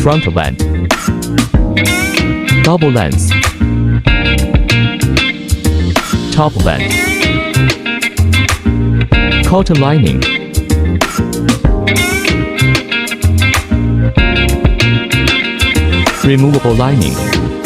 front vent, double lens, top vent, cotton lining, removable lining.